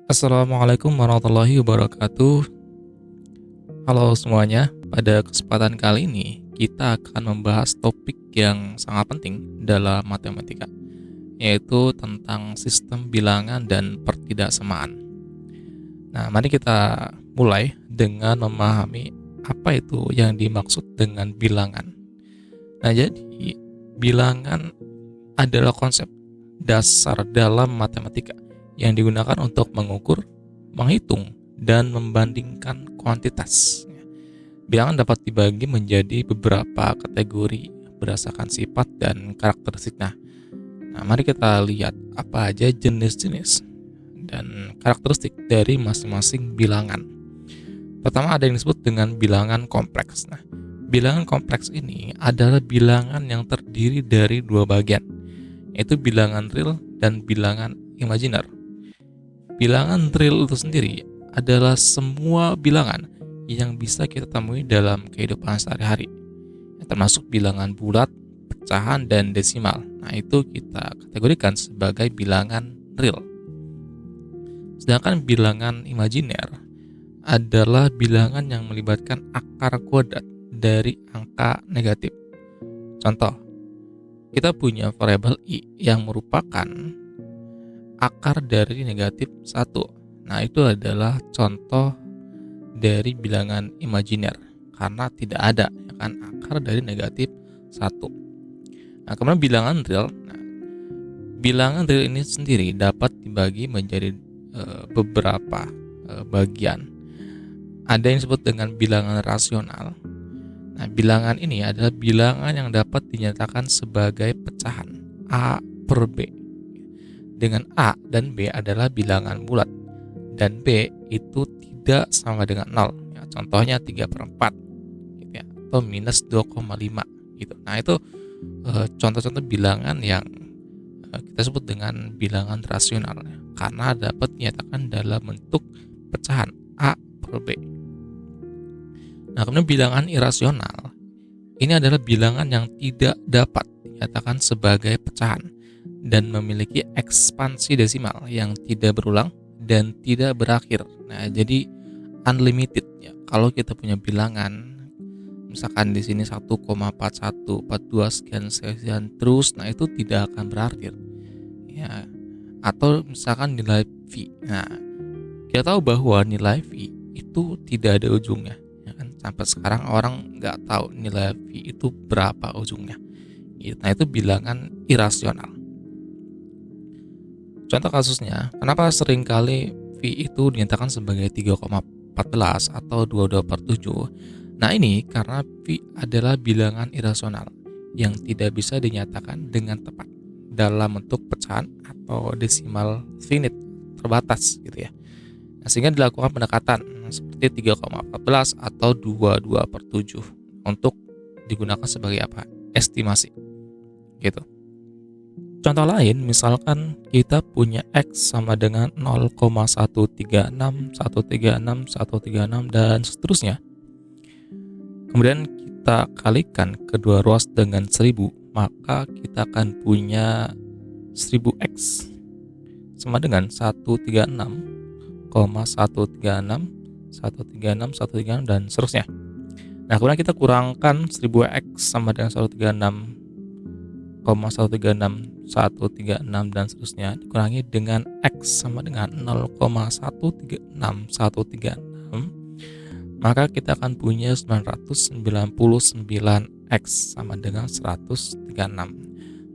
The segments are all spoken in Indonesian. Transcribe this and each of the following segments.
Assalamualaikum warahmatullahi wabarakatuh. Halo semuanya, pada kesempatan kali ini kita akan membahas topik yang sangat penting dalam matematika, yaitu tentang sistem bilangan dan pertidaksamaan. Nah, mari kita mulai dengan memahami apa itu yang dimaksud dengan bilangan. Nah, jadi bilangan adalah konsep dasar dalam matematika yang digunakan untuk mengukur, menghitung, dan membandingkan kuantitas. Bilangan dapat dibagi menjadi beberapa kategori berdasarkan sifat dan karakteristik. Nah, mari kita lihat apa aja jenis-jenis dan karakteristik dari masing-masing bilangan. Pertama ada yang disebut dengan bilangan kompleks. Nah, bilangan kompleks ini adalah bilangan yang terdiri dari dua bagian, yaitu bilangan real dan bilangan imajiner. Bilangan real itu sendiri adalah semua bilangan yang bisa kita temui dalam kehidupan sehari-hari, termasuk bilangan bulat, pecahan, dan desimal. Nah, itu kita kategorikan sebagai bilangan real. Sedangkan bilangan imajiner adalah bilangan yang melibatkan akar kuadrat dari angka negatif. Contoh, kita punya variabel i yang merupakan akar dari negatif 1. Nah, itu adalah contoh dari bilangan imajiner karena tidak ada akar dari negatif 1. Nah, kemudian bilangan real. Nah, bilangan real ini sendiri dapat dibagi menjadi beberapa bagian. Ada yang disebut dengan bilangan rasional. Nah, bilangan ini adalah bilangan yang dapat dinyatakan sebagai pecahan A per B, dengan A dan B adalah bilangan bulat dan B itu tidak sama dengan 0 ya, contohnya 3/4 gitu ya, atau minus 2,5 gitu. Nah, itu contoh-contoh bilangan yang kita sebut dengan bilangan rasional ya, karena dapat dinyatakan dalam bentuk pecahan A per B. Nah, kemudian bilangan irasional ini adalah bilangan yang tidak dapat dinyatakan sebagai pecahan dan memiliki ekspansi desimal yang tidak berulang dan tidak berakhir. Nah, jadi unlimited ya. Kalau kita punya bilangan misalkan di sini 1,4142 sekian terus, nah itu tidak akan berakhir. Ya. Atau misalkan nilai V. Nah, kita tahu bahwa nilai V itu tidak ada ujungnya, ya kan? Sampai sekarang orang nggak tahu nilai V itu berapa ujungnya. Nah, itu bilangan irasional. Contoh kasusnya, kenapa seringkali V itu dinyatakan sebagai 3,14 atau 22/7? Nah, ini karena V adalah bilangan irasional yang tidak bisa dinyatakan dengan tepat dalam bentuk pecahan atau desimal finite terbatas gitu ya. Nah, sehingga dilakukan pendekatan seperti 3,14 atau 22/7 untuk digunakan sebagai apa? Estimasi. Gitu. Contoh lain, misalkan kita punya X sama dengan 0,136, 136, 136, dan seterusnya. Kemudian kita kalikan kedua ruas dengan 1000, maka kita akan punya 1000X sama dengan 136,136, 136, 136, dan seterusnya. Nah, kemudian kita kurangkan 1000X sama dengan 136,136, 136, dan seterusnya dikurangi dengan X sama dengan 0,136,136, maka kita akan punya 999X sama dengan 136.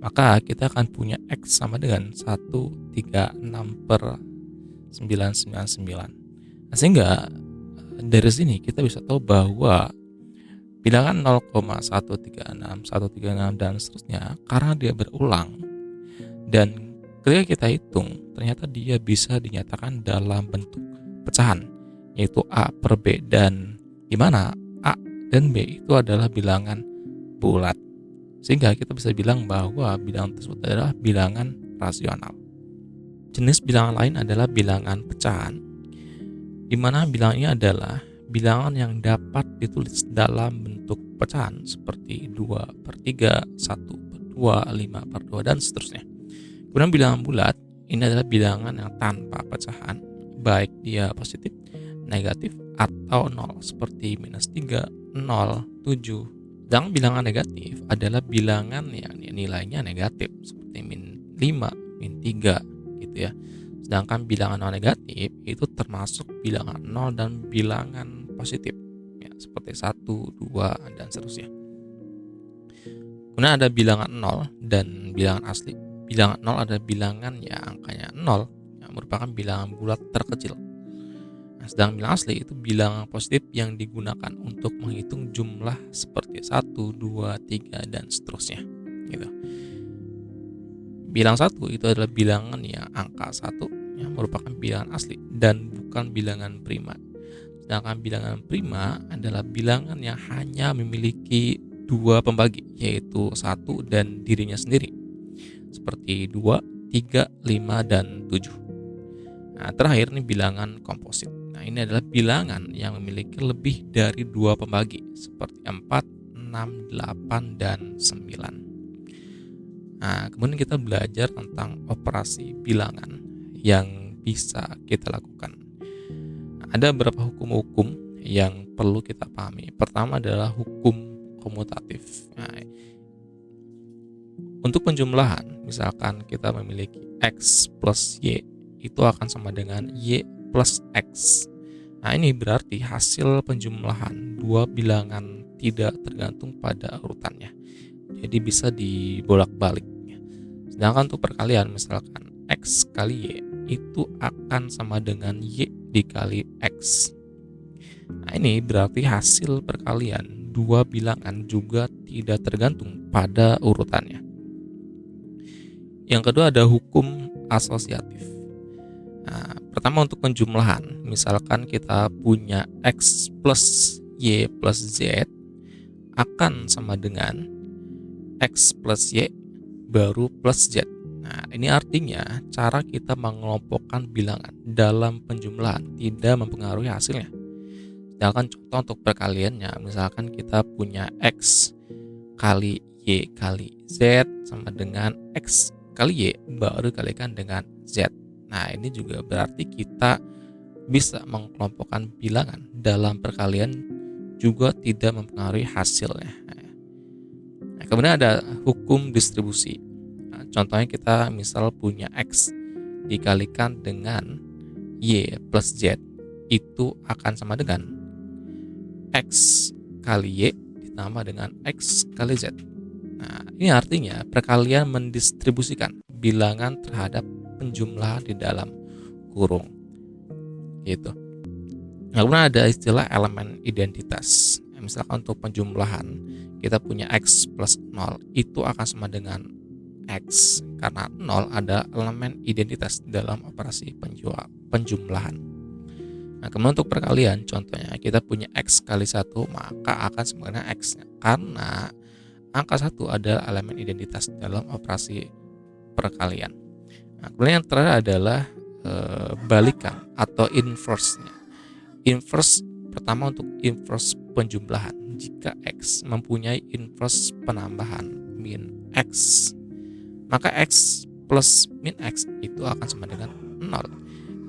Maka kita akan punya X sama dengan 136/999. Nah, sehingga dari sini kita bisa tahu bahwa bilangan 0,136, 136, dan seterusnya karena dia berulang dan ketika kita hitung ternyata dia bisa dinyatakan dalam bentuk pecahan, yaitu A per B, dan di mana A dan B itu adalah bilangan bulat, sehingga kita bisa bilang bahwa bilangan tersebut adalah bilangan rasional. Jenis bilangan lain adalah bilangan pecahan, di mana bilangan ini adalah bilangan yang dapat ditulis dalam bentuk pecahan seperti 2/3, 1/2, 5/2, dan seterusnya. Kemudian bilangan bulat ini adalah bilangan yang tanpa pecahan, baik dia positif, negatif, atau nol, seperti -3, 0, 7. Sedangkan bilangan negatif adalah bilangan yang nilainya negatif, seperti -5, -3 gitu ya. Sedangkan bilangan non negatif itu termasuk bilangan nol dan bilangan positif ya, seperti 1, 2, dan seterusnya. Kemudian ada bilangan nol dan bilangan asli. Bilangan nol adalah bilangan yang angkanya 0 yang merupakan bilangan bulat terkecil. Nah, sedang bilangan asli itu bilangan positif yang digunakan untuk menghitung jumlah seperti 1, 2, 3, dan seterusnya gitu. Bilangan 1 itu adalah bilangan yang angka 1 yang merupakan bilangan asli dan bukan bilangan prima. Sedangkan bilangan prima adalah bilangan yang hanya memiliki 2 pembagi, yaitu 1 dan dirinya sendiri, seperti 2, 3, 5, dan 7. Nah, terakhir nih bilangan komposit. Nah, ini adalah bilangan yang memiliki lebih dari 2 pembagi, seperti 4, 6, 8, dan 9. Nah, kemudian kita belajar tentang operasi bilangan yang bisa kita lakukan. Nah, ada beberapa hukum-hukum yang perlu kita pahami. Pertama adalah hukum komutatif. Nah, untuk penjumlahan, misalkan kita memiliki X plus Y, itu akan sama dengan Y plus X. Nah, ini berarti hasil penjumlahan dua bilangan tidak tergantung pada urutannya. Jadi bisa dibolak-balik. Sedangkan untuk perkalian, misalkan X kali Y itu akan sama dengan Y dikali X. Nah, ini berarti hasil perkalian dua bilangan juga tidak tergantung pada urutannya. Yang kedua ada hukum asosiatif. Nah, pertama untuk penjumlahan, misalkan kita punya X plus Y plus Z akan sama dengan X plus Y baru plus Z. Nah, ini artinya cara kita mengelompokkan bilangan dalam penjumlahan tidak mempengaruhi hasilnya. Sedangkan contoh untuk perkaliannya, misalkan kita punya X kali Y kali Z sama dengan X kali Y baru dikalikan dengan Z. Nah, ini juga berarti kita bisa mengelompokkan bilangan dalam perkalian juga tidak mempengaruhi hasilnya. Nah, kemudian ada hukum distribusi. Nah, contohnya kita misal punya X dikalikan dengan Y plus Z, itu akan sama dengan X kali Y ditambah dengan X kali Z. Nah, ini artinya perkalian mendistribusikan bilangan terhadap penjumlahan di dalam kurung gitu. Nah, kemudian ada istilah elemen identitas. Misalkan untuk penjumlahan kita punya X plus 0 itu akan sama dengan X karena 0 ada elemen identitas dalam operasi penjumlahan. Nah, kemudian untuk perkalian, contohnya kita punya X kali 1 maka akan sama dengan X karena angka 1 adalah elemen identitas dalam operasi perkalian. Nah, kemudian yang terakhir adalah balikan atau inverse-nya. Inverse pertama untuk inverse penjumlahan. Jika X mempunyai inverse penambahan min X, maka X plus min X itu akan sama dengan 0.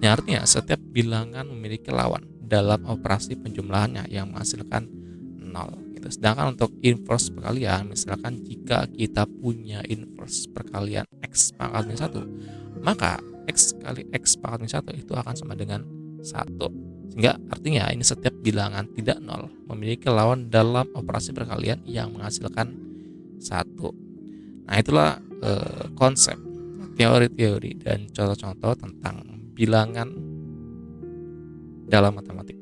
Ini artinya setiap bilangan memiliki lawan dalam operasi penjumlahannya yang menghasilkan 0. Gitu. Sedangkan untuk inverse perkalian, misalkan jika kita punya inverse perkalian X pangkat min 1, maka X kali X pangkat min 1 itu akan sama dengan 1. Sehingga artinya ini setiap bilangan tidak 0 memiliki lawan dalam operasi perkalian yang menghasilkan 1. Nah, itulah konsep, teori-teori, dan contoh-contoh tentang bilangan dalam matematik.